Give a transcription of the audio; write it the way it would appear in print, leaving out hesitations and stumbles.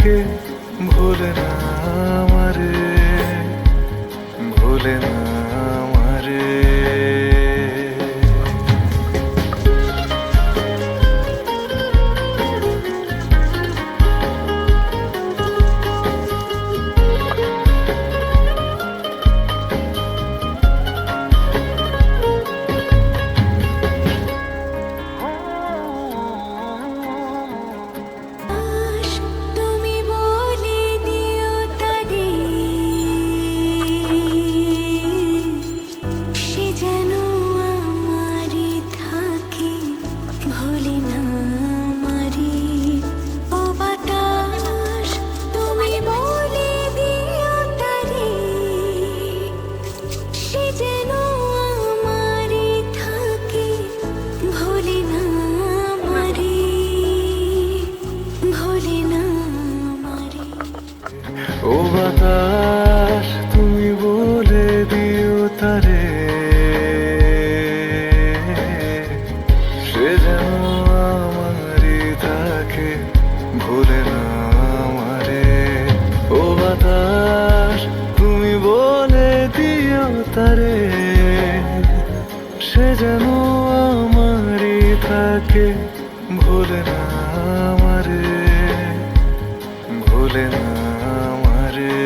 থাকে, ভোলে না আমারে, ভোলে না আমারে। ও বাতাস তুমি বলে দিও তারে, সে যেন আমারই থাকে, ভোলে না আমারে। ও বাতাস তুমি বলে দিও তারে, সে যেন আমারই থাকে, ভোলে না আমারে, ভোলে না আমারে।